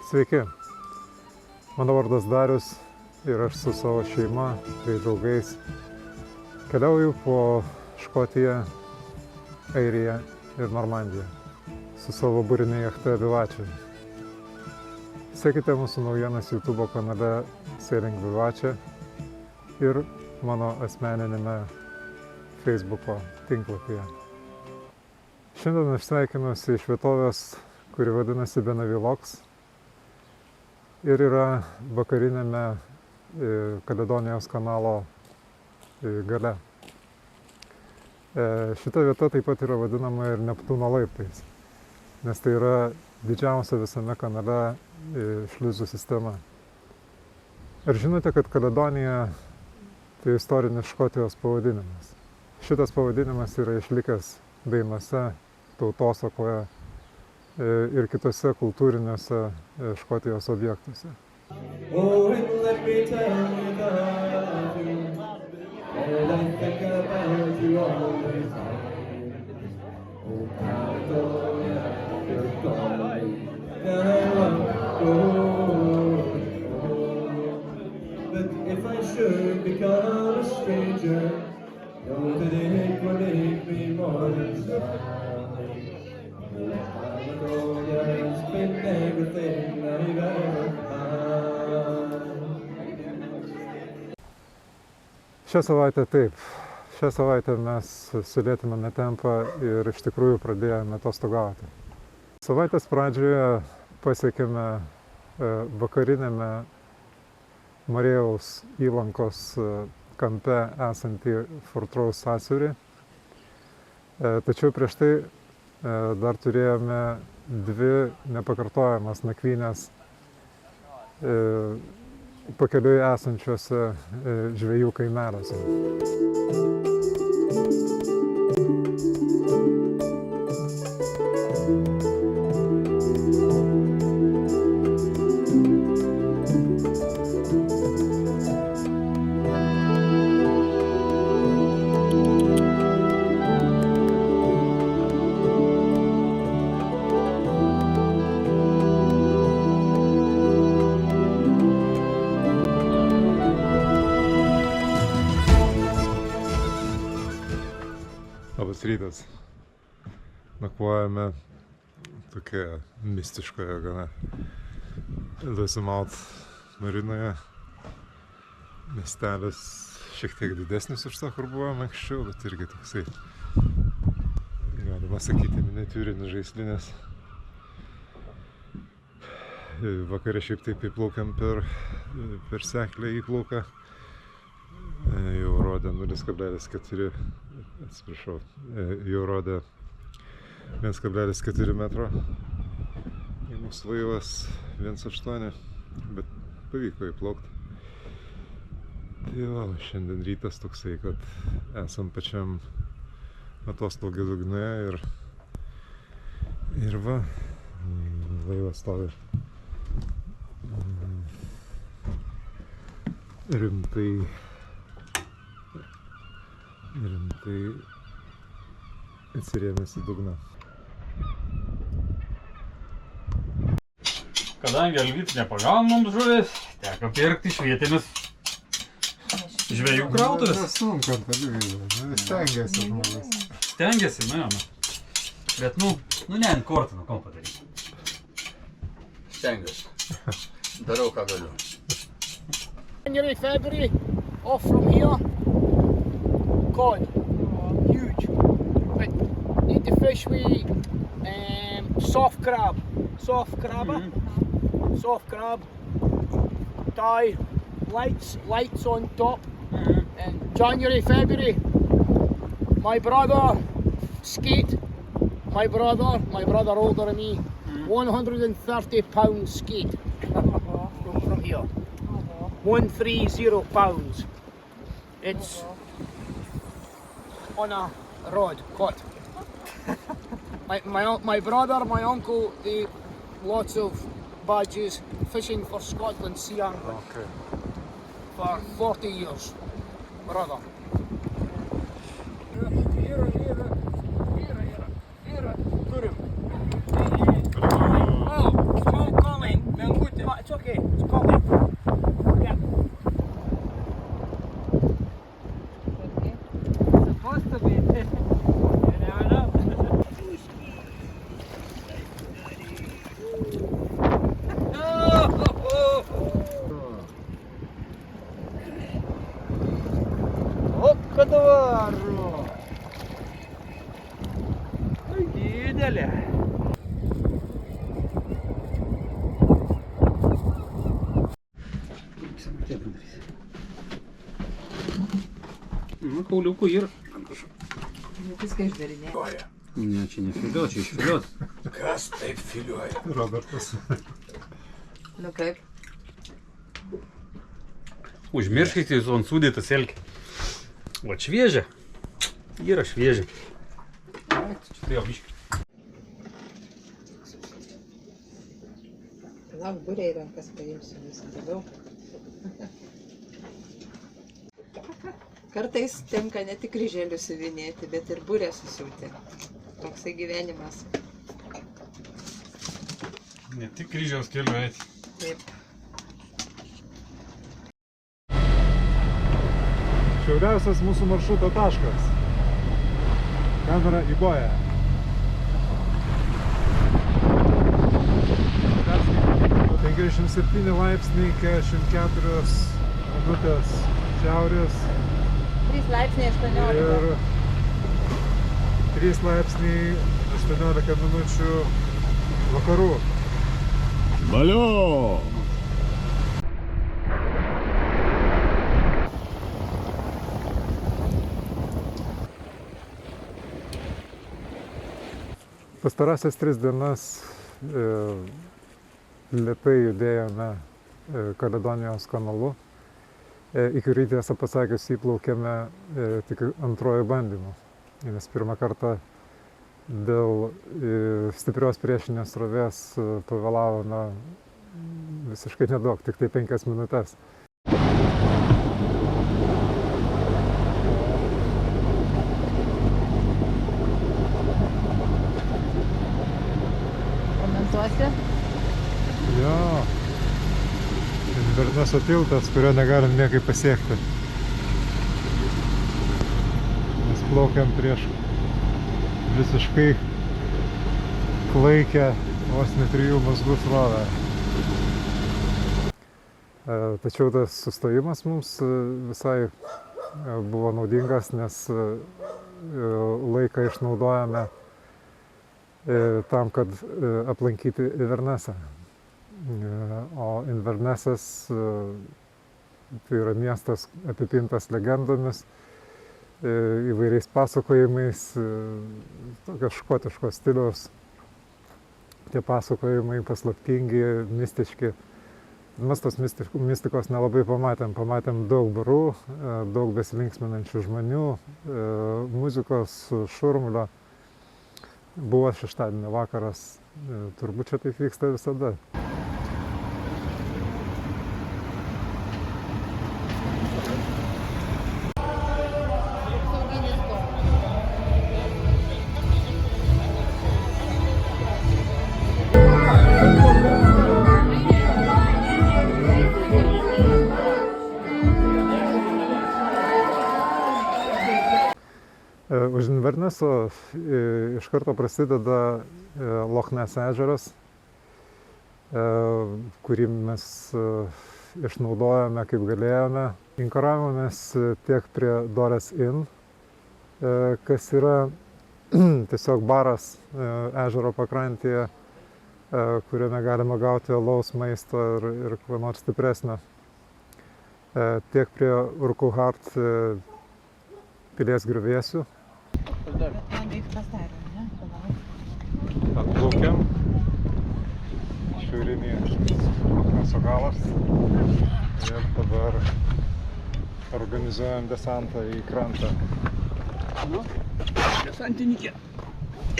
Sveiki, mano vardas Darius ir aš su savo šeima bei draugais keliauju po Škotiją, Airiją ir Normandiją su savo būrine jachta Vivace. Sekite mūsų naujienas YouTube kanale Sailing Vivace ir mano asmeninėme Facebooko tinklapyje. Šiandien aš sveikinuosi iš vietovės, kuri vadinasi Benaviloks ir yra vakarinėme Kaledonijos kanalo gale. Šita vieta taip pat yra vadinama ir Neptūno laiptais, nes tai yra didžiausia visame kanale šliuzų sistema. Ar žinote, kad Kaledonija tai istorinis Škotijos pavadinimas? Šitas pavadinimas yra išlikęs dainose, tautosakoje ir kitose kultūriniuose Škotijos objektuose. Oh, and let me tell you about you, and I think about you all the time. Oh, Caledonia, you're gone, and I won't go. But if I should become a stranger, know that it would make me more than sad. Caledonia has been everything I've ever had. Šią savaitę taip. Šią savaitę mes sulėtinome tempą ir iš tikrųjų pradėjome atostogauti. Savaitės pradžioje pasiekėme vakarinėme Marėjaus įlankos kampe esantį Fortrose sąsiaurį. Tačiau prieš tai dar turėjome dvi nepakartojamas nakvynės pakeliui esančiuose žvejų kaimeliuose. Labas rytas. Nakvojame tokioje mistiškoje gana Loisimaut marinoje. Miestelis šiek tiek didesnis už tą, kur buvome anksčiau, bet irgi toksai, galima sakyti, miniatiūrinis žaislinis. Vakare šiaip taip įplaukėm per seklę įplauką. Jau rodė 0,4, atsiprašau, jau rodė 1,4 metro. Mūsų laivas 1,8, bet pavyko įplaukti. Tai va, šiandien rytas toksai, kad esam pačiam atostogų dugne ir va, laivas stovi rimtai atsirėmęs į dugną. Kadangi Alvyt nepagauna mums žuvis, teko pirkti iš vietinius žvejų krautuvės. Sunkant televizorių, stengiasi žmogus. Stengiasi, nu. Bet ne ant kortų, kom padaryti. Stengiuosi. Darau, ką galiu. January, February, off from here. Cod, huge. But need to fish with soft crab. Soft crabber. Soft crab. Tie lights on top. And January, February, my brother skate. My brother older than me. 130 pound skate from here. 130 pounds. It's on a rod, caught. My brother, my uncle, they lots of badges fishing for Scotland sea angling for 40 years. Brother. Here, Gurum. Oh, small comment. kauliukų ir... Viską išdarinė. Ne, čia ne filiuot, čia išfiliuot. Kas taip filiuoja? Robertas. Nu kaip? Užmirškite jūs ant sudėtą selkį. O šviežia. Yra šviežia. Čia biškį. Lauk, būriai rankas paimsiu, visą toliau. Kartais tenka ne tik kryželių siuvinėti, bet ir būrę susiūti. Toksai gyvenimas. Ne tik kryžiaus keliu eiti. Taip. Šiauriausias mūsų maršruto taškas. Kamera į boją. 57 laipsniai, 44 minutės šiaurės 3 laipsniai 18. ir 3 laipsniai 18 minučių vakarų. Valio! Pastarąsias 3 dienas lėtai judėjome Kaledonijos kanalu, į kurį tiesą pasakius įplaukėme tik antrojo bandymu, nes pirmą kartą dėl stiprios priešinės srovės pavėlavome visiškai nedaug, tik tai 5 minutes. Komentuosi? Jo, Inverneso tiltas, kurio negalim niekaip pasiekti. Mes plaukiam prieš visiškai klaikę vos ne 3 mazgų srovę. Tačiau tas sustojimas mums visai buvo naudingas, nes laiką išnaudojame tam, kad aplankyti Invernesą. O Invernesas tai yra miestas apipintas legendomis, įvairiais pasakojimais, tokios škotiškos stiliaus. Tie pasakojimai paslaptingi, mistiški. Mes tos mistikos nelabai pamatėm daug barų, daug besilinksminančių žmonių, muzikos, šurmulio. Buvo šeštadienio vakaras, turbūt čia taip vyksta visada. Už Inverneso iš karto prasideda Loch Ness ežeras, kurį mes išnaudojame kaip galėjome. Inkaravomės tiek prie Dores Inn, kas yra tiesiog baras ežero pakrantėje, kuriame galima gauti alaus, maisto ir ko nors stipresnio. Tiek prie Urquhart pilies griuvėsių. Atplaukiam, šiaurinį Loch Nesso galas ir dabar organizuojam desantą į krantą. Nu, desantininkė.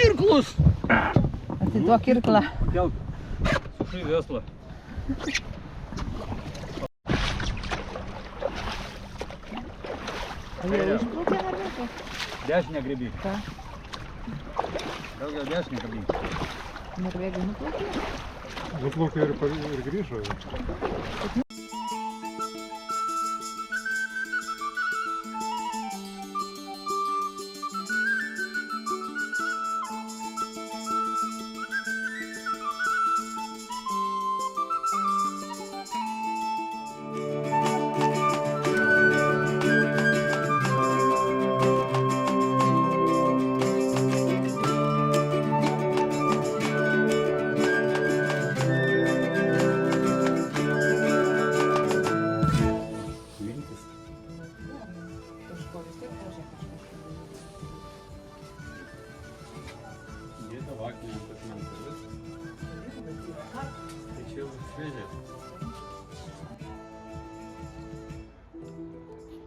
Irklus! Atiduok irklą. Kelk. Sušai veslą. Jau išplaukė ar ne? Dešinę grebyk. Ką? Daugiau dešinę grebyk. Norvegai nuplaukė? Nuplaukė ir grįžo.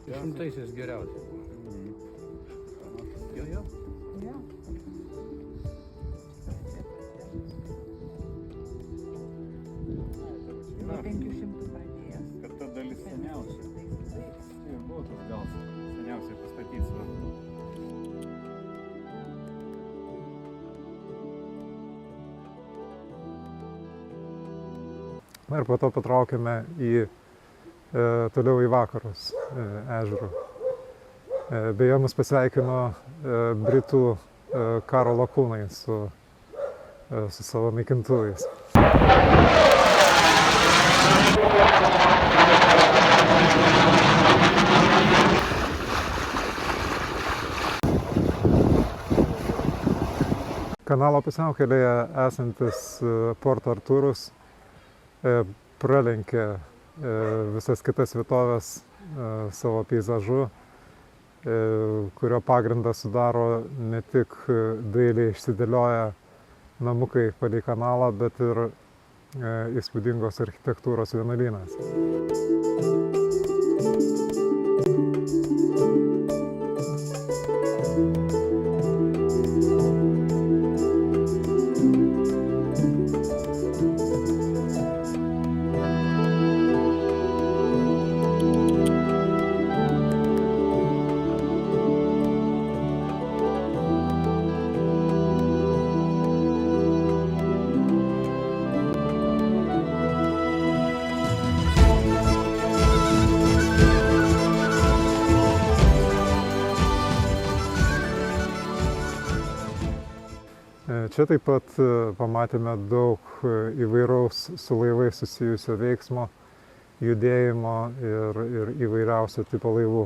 1000 geriausiai. Jo. Nuo 500 pradėjęs. Kad ta dalis seniausia. Tai ir buvo tas gal seniausiai pastatytas. Na ir po to patraukėme toliau į vakarus ežerų. Beje, mus pasveikino Britų karo lakūnai su savo naikintuvais. Kanalo pusiaukelėje esantis Port Arturus pralenkė visas kitas vietovės savo peizažu, kurio pagrindą sudaro ne tik dailiai išsidėlioję namukai palei kanalą, bet ir įspūdingos architektūros vienuolynas. Čia taip pat pamatėme daug įvairaus su laivais susijusio veiksmo, judėjimo ir įvairiausio tipo laivų.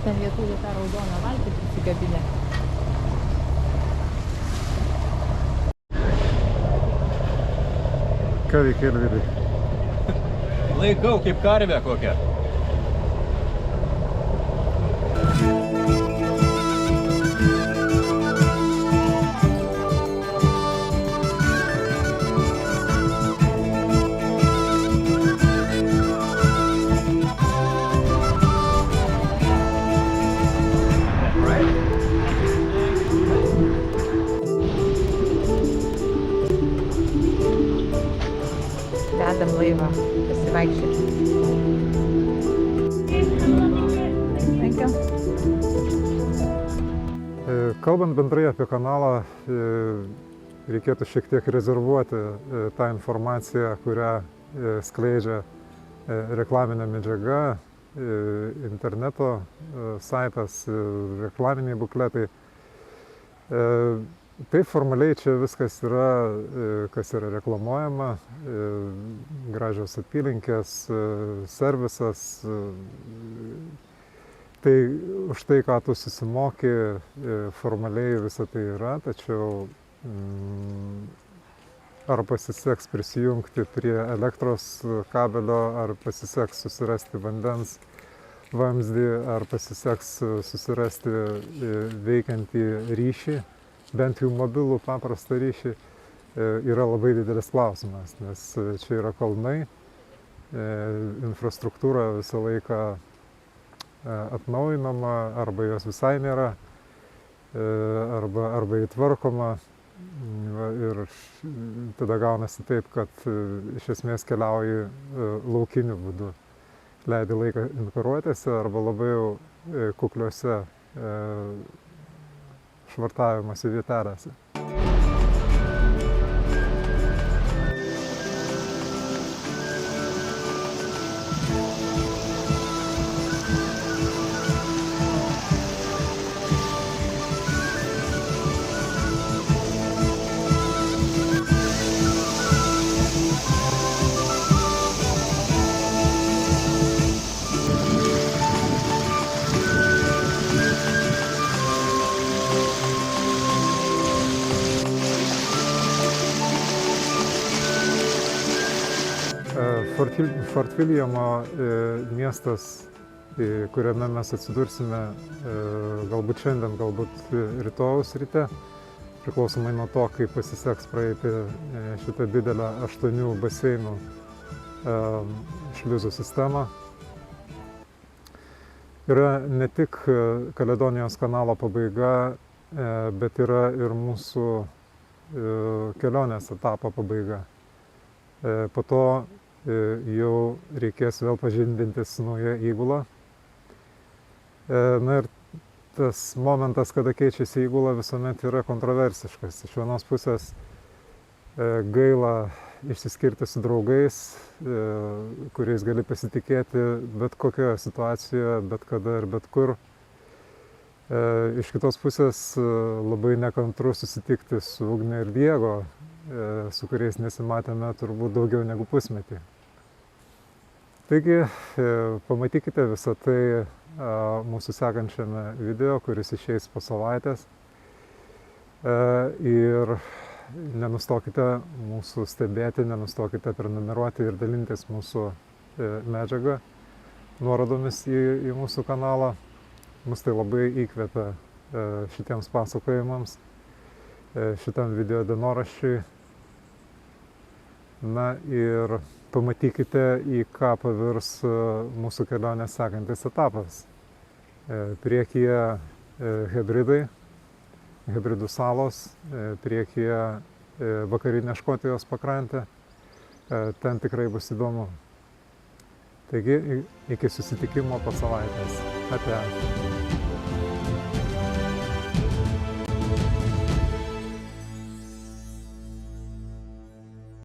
Ten lietuvių tą raudoną valtį prisikabinę. Ką veikia Elvyrai? Laikau kaip karvę kokią. Vedam laivą pasivaikščioti. Kalbant bendrai apie kanalą, reikėtų šiek tiek rezervuoti tą informaciją, kurią skleidžia reklaminė medžiaga, interneto saitas, reklaminiai bukletai. Taip formaliai čia viskas yra, kas yra reklamuojama, gražios apylinkės, servisas. Tai už tai, ką tu susimoki, formaliai visą tai yra, tačiau ar pasiseks prisijungti prie elektros kabelio, ar pasiseks susirasti vandens vamzdį, ar pasiseks susirasti veikiantį ryšį, bent jau mobilų paprastą ryšį, yra labai didelis klausimas, nes čia yra kalnai, infrastruktūra visą laiką atnaujinama, arba jos visai nėra, arba įtvarkoma. Ir tada gaunasi taip, kad iš esmės keliauji laukiniu būdu. Leidi laiką inkaruotėse arba labai jau kukliuose švartavimosi vietelėse. Fort Williamo miestas, kuriame mes atsidursime galbūt šiandien, galbūt rytojaus ryte, priklausomai nuo to, kaip pasiseks praeiti šitą didelę 8 baseinų šliuzų sistemą. Yra ne tik Kaledonijos kanalo pabaiga, bet yra ir mūsų kelionės etapo pabaiga. Po to jau reikės vėl pažindintis su nauja įgula. Na ir tas momentas, kada keičiasi įgula, visuomet yra kontroversiškas. Iš vienos pusės gaila išsiskirti su draugais, kuriais gali pasitikėti bet kokioje situacijoje, bet kada ir bet kur. Iš kitos pusės labai nekantru susitikti su Ugne ir Diego, su kuriais nesimatėme turbūt daugiau negu pusmetį. Taigi, pamatykite visą tai mūsų sekančiame video, kuris išeis po savaitės. Ir nenustokite mūsų stebėti, nenustokite prenumeruoti ir dalintis mūsų medžiagą nuorodomis į mūsų kanalą. Mus tai labai įkvepia šitiems pasakojimams, šitam video dienoraščiui. Na ir pamatykite, į ką pavirs mūsų kelionės sekantis etapas. Priekyje hebridai, hebridų salos, priekyje vakarinė Škotijos pakrantė. Ten tikrai bus įdomu. Taigi, iki susitikimo po savaitės. Ate.